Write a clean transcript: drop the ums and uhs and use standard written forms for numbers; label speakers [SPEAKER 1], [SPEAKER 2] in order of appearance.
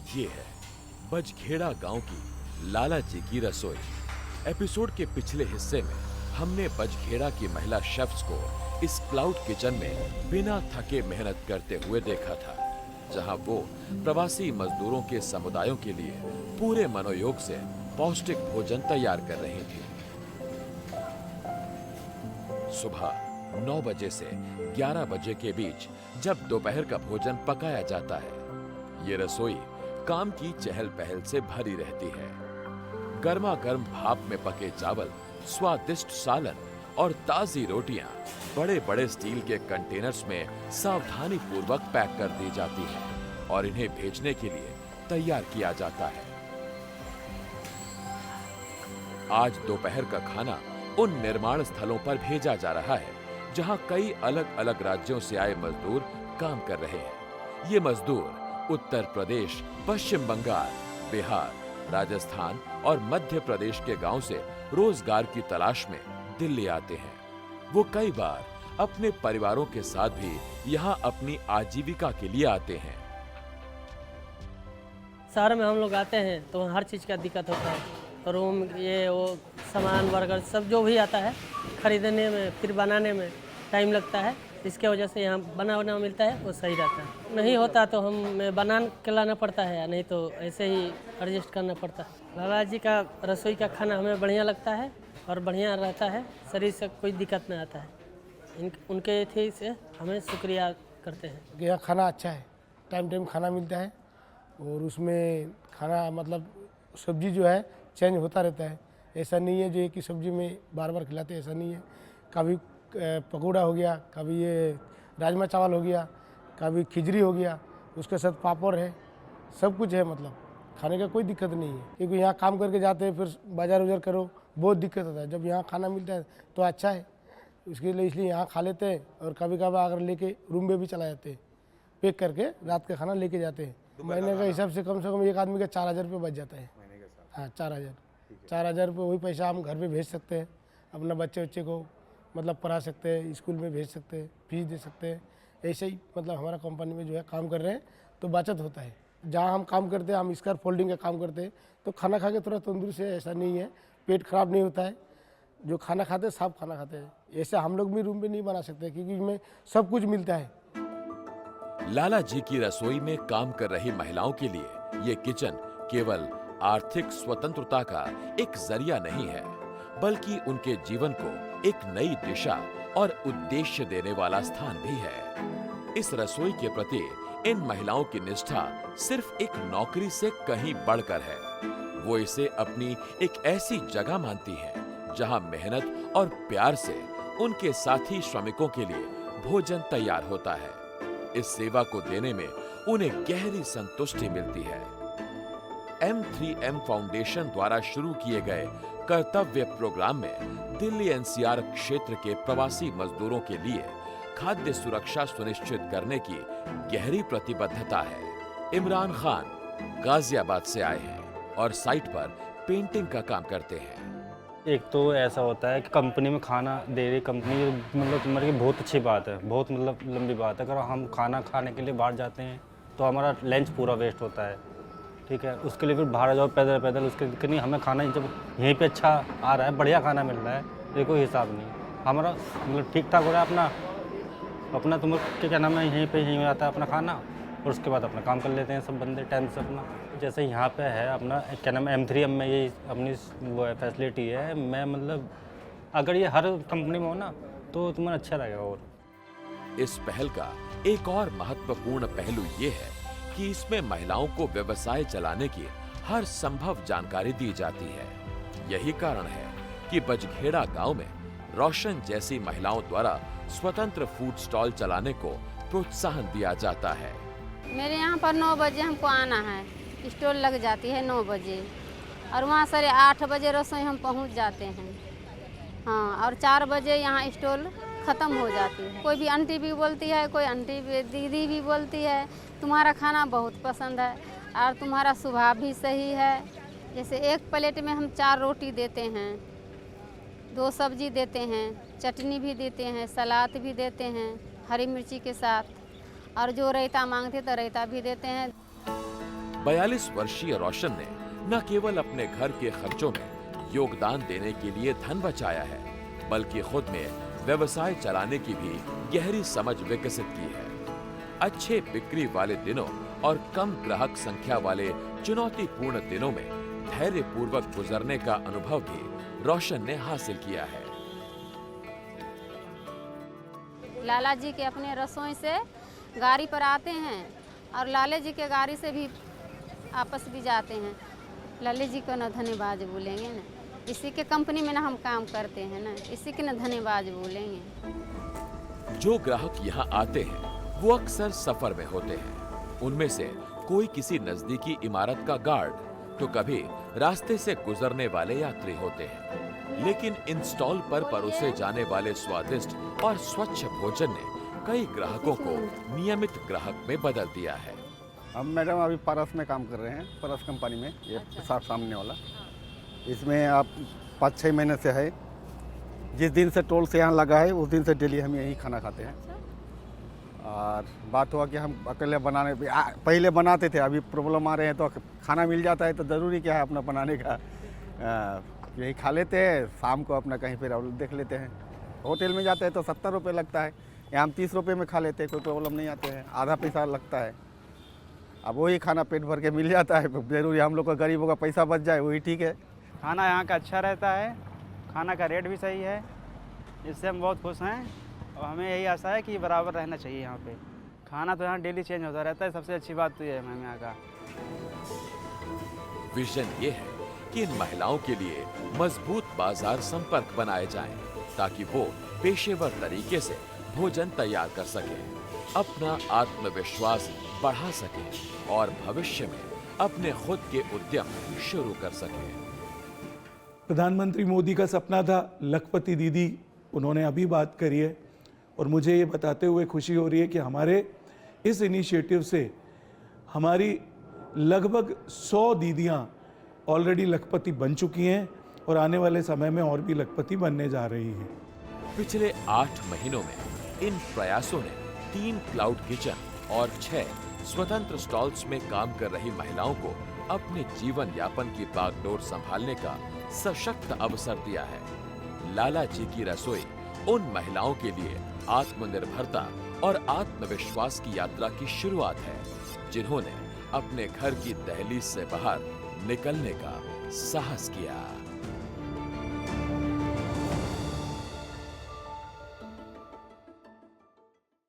[SPEAKER 1] ये है बजखेड़ा गांव की लाला जी की रसोई। एपिसोड के पिछले हिस्से में हमने बजखेड़ा की महिला शेफ्स को इस क्लाउड किचन में बिना थके मेहनत करते हुए देखा था, जहां वो प्रवासी मजदूरों के समुदायों के लिए पूरे मनोयोग से पौष्टिक भोजन तैयार कर रही थी। सुबह 9 बजे से 11 बजे के बीच जब दोपहर का भोजन पकाया जाता है, ये रसोई काम की चहल पहल से भरी रहती है। गर्मा गर्म भाप में पके चावल, स्वादिष्ट सालन और ताजी रोटियां बड़े बड़े स्टील के कंटेनर्स में सावधानी पूर्वक पैक कर दी जाती हैं और इन्हें भेजने के लिए तैयार किया जाता है। आज दोपहर का खाना उन निर्माण स्थलों पर भेजा जा रहा है जहां कई अलग अलग राज्यों से आए मजदूर काम कर रहे हैं। ये मजदूर उत्तर प्रदेश, पश्चिम बंगाल, बिहार, राजस्थान और मध्य प्रदेश के गांव से रोजगार की तलाश में दिल्ली आते हैं। वो कई बार अपने परिवारों के साथ भी यहां अपनी आजीविका के लिए आते हैं।
[SPEAKER 2] शहर में हम लोग आते हैं तो हर चीज़ का दिक्कत होता है, रूम ये वो सामान वर्गर सब जो भी आता है खरीदने में फिर बनाने में टाइम लगता है। इसके वजह से यहाँ बना मिलता है वो सही रहता है। नहीं होता तो हम बना के लाना पड़ता है, नहीं तो ऐसे ही एडजस्ट करना पड़ता है। लाला जी का रसोई का खाना हमें बढ़िया लगता है और बढ़िया रहता है, शरीर से कोई दिक्कत नहीं आता है। उनके थी से हमें शुक्रिया करते हैं।
[SPEAKER 3] यहाँ खाना अच्छा है, टाइम टाइम खाना मिलता है और उसमें खाना मतलब सब्जी जो है चेंज होता रहता है। ऐसा नहीं है जो एक ही सब्जी में बार बार खिलाते, ऐसा नहीं है। कभी पकौड़ा हो गया, कभी ये राजमा चावल हो गया, कभी खिचड़ी हो गया, उसके साथ पापड़ है, सब कुछ है। मतलब खाने का कोई दिक्कत नहीं है, क्योंकि यहाँ काम करके जाते हैं फिर बाजार उजार करो बहुत दिक्कत होता है। जब यहाँ खाना मिलता है तो अच्छा है, उसके लिए इसलिए यहाँ खा लेते हैं और कभी कभी अगर लेके रूम में भी चला जाते हैं, पैक करके रात का खाना लेके जाते हैं। महीने का हिसाब से कम एक आदमी का 4000 रुपये बच जाता है। हाँ 4000 रुपये वही पैसा हम घर पे भेज सकते हैं, अपना बच्चे को मतलब पढ़ा सकते हैं, स्कूल में भेज सकते हैं, फीस दे सकते हैं। ऐसे ही मतलब हमारा कंपनी में जो है काम कर रहे हैं तो बचत होता है। जहाँ हम काम करते हैं, हम स्कार फोल्डिंग का काम करते हैं, तो खाना खा के थोड़ा तंदुरुस्त है, ऐसा नहीं है, पेट खराब नहीं होता है। जो खाना खाते हैं साफ खाना खाते हैं। ऐसे हम लोग भी रूम में नहीं बना सकते क्योंकि इसमें सब कुछ मिलता है।
[SPEAKER 1] लाला जी की रसोई में काम कर रही महिलाओं के लिए ये किचन केवल आर्थिक स्वतंत्रता का एक जरिया नहीं है, बल्कि उनके जीवन को एक नई दिशा और उद्देश्य देने वाला स्थान भी है। इस रसोई के प्रति इन महिलाओं की निष्ठा सिर्फ एक नौकरी से कहीं बढ़कर है। वो इसे अपनी एक ऐसी जगह मानती हैं जहां मेहनत और प्यार से उनके साथी श्रमिकों के लिए भोजन तैयार होता है। इस सेवा को देने में उन्हें गहरी संतुष्टि मिलती है। M3M फाउंडेशन द्वारा शुरू किए गए कर्तव्य प्रोग्राम में दिल्ली NCR क्षेत्र के प्रवासी मजदूरों के लिए खाद्य सुरक्षा सुनिश्चित करने की गहरी प्रतिबद्धता है। इमरान खान गाजियाबाद से आए हैं और साइट पर पेंटिंग का काम करते हैं।
[SPEAKER 4] एक तो ऐसा होता है कि कंपनी में खाना दे रही कंपनी, मतलब तुम्हारी बहुत अच्छी बात है, बहुत मतलब लंबी बात है। अगर हम खाना खाने के लिए बाहर जाते हैं तो हमारा लंच पूरा वेस्ट होता है, ठीक है। उसके लिए फिर बाहर जाओ पैदल पैदल, उसके दिक्कत नहीं। हमें खाना जब यहीं पे अच्छा आ रहा है, बढ़िया खाना मिल रहा है, ये कोई हिसाब नहीं। हमारा मतलब ठीक ठाक हो रहा है। अपना तुम्हें क्या नाम है, यहीं आता है अपना खाना और उसके बाद अपना काम कर लेते हैं सब बंदे टाइम से अपना। जैसे यहाँ पे है अपना क्या नाम है M3M में ये अपनी वो है फैसिलिटी है। मैं मतलब अगर ये हर कंपनी में हो ना तो तुम्हें अच्छा लगेगा। और
[SPEAKER 1] इस पहल का एक और महत्वपूर्ण पहलू ये है कि इसमें महिलाओं को व्यवसाय चलाने की हर संभव जानकारी दी जाती है। यही कारण है कि बजखेड़ा गांव में रोशन जैसी महिलाओं द्वारा स्वतंत्र फूड स्टॉल चलाने को प्रोत्साहन दिया जाता है।
[SPEAKER 5] मेरे यहाँ पर 9 बजे हमको आना है, स्टॉल लग जाती है 9 बजे और वहाँ 8:30 बजे रसोई हम पहुँच जाते हैं। हाँ, और 4 बजे यहाँ स्टॉल ख़त्म हो जाती है। कोई भी आंटी भी बोलती है, कोई आंटी भी दीदी भी बोलती है तुम्हारा खाना बहुत पसंद है और तुम्हारा स्वभाव भी सही है। जैसे एक प्लेट में हम 4 रोटी देते हैं, 2 सब्जी देते हैं, चटनी भी देते हैं, सलाद भी देते हैं हरी मिर्ची के साथ, और जो रायता मांगते तो रायता भी देते हैं।
[SPEAKER 1] 42 वर्षीय रोशन ने न केवल अपने घर के खर्चों में योगदान देने के लिए धन बचाया है, बल्कि खुद में व्यवसाय चलाने की भी गहरी समझ विकसित की है। अच्छे बिक्री वाले दिनों और कम ग्राहक संख्या वाले चुनौतीपूर्ण दिनों में धैर्यपूर्वक गुजरने का अनुभव भी रोशन ने हासिल किया है।
[SPEAKER 5] लाला जी के अपने रसोई से गाड़ी पर आते हैं और लाले जी के गाड़ी से भी आपस भी जाते हैं। लाले जी को ना धन्यवाद बोलेंगे ना, इसी के कंपनी में ना हम काम करते हैं ना, इसी के ना धन्यवाद बोलेंगे।
[SPEAKER 1] जो ग्राहक यहाँ आते हैं वो अक्सर सफर में होते हैं। उनमें से कोई किसी नजदीकी इमारत का गार्ड तो कभी रास्ते से गुजरने वाले यात्री होते हैं। लेकिन इन स्टॉल पर परोसे जाने वाले स्वादिष्ट और स्वच्छ भोजन ने कई ग्राहकों को नियमित ग्राहक में बदल दिया है।
[SPEAKER 6] हम मैडम अभी परस में काम कर रहे हैं, परस कंपनी में, ये सामने वाला। इसमें आप 5-6 महीने से है। जिस दिन से टोल से यहाँ लगा है उस दिन से डेली हम यही खाना खाते हैं। और बात हुआ कि हम अकेले बनाने पहले बनाते थे, अभी प्रॉब्लम आ रहे हैं तो खाना मिल जाता है तो ज़रूरी क्या है अपना बनाने का। यही खा लेते हैं, शाम को अपना कहीं पर देख लेते हैं। होटल में जाते हैं तो 70 रुपये लगता है, यहाँ हम 30 रुपये में खा लेते हैं, कोई प्रॉब्लम नहीं आते हैं। आधा पैसा लगता है, अब वही खाना पेट भर के मिल जाता है। ज़रूरी हम लोग का गरीबों का पैसा बच जाए वही ठीक है।
[SPEAKER 7] खाना यहाँ का अच्छा रहता है, खाना का रेट भी सही है, इससे हम बहुत खुश हैं और हमें यही आशा है कि बराबर रहना चाहिए यहाँ पे। खाना तो यहाँ डेली चेंज होता रहता है, सबसे अच्छी बात तो ये है मैम यहाँ का।
[SPEAKER 1] विजन ये है कि इन महिलाओं के लिए मजबूत बाजार संपर्क बनाए जाएं, ताकि वो पेशेवर तरीके से भोजन तैयार कर सकें, अपना आत्मविश्वास बढ़ा सकें और भविष्य में अपने खुद के उद्यम शुरू कर सकें।
[SPEAKER 8] प्रधानमंत्री मोदी का सपना था लखपति दीदी, उन्होंने अभी बात करी है और मुझे ये बताते हुए खुशी हो रही है कि हमारे इस इनिशिएटिव से हमारी लगभग 100 दीदियाँ ऑलरेडी लखपति बन चुकी हैं और आने वाले समय में और भी लखपति बनने जा रही हैं।
[SPEAKER 1] पिछले 8 महीनों में इन प्रयासों ने 3 क्लाउड किचन और 6 स्वतंत्र स्टॉल्स में काम कर रही महिलाओं को अपने जीवन यापन की बागडोर संभालने का सशक्त अवसर दिया है। लाला जी की रसोई उन महिलाओं के लिए आत्मनिर्भरता और आत्मविश्वास की यात्रा की शुरुआत है, जिन्होंने अपने घर की दहलीज से बाहर निकलने का साहस किया।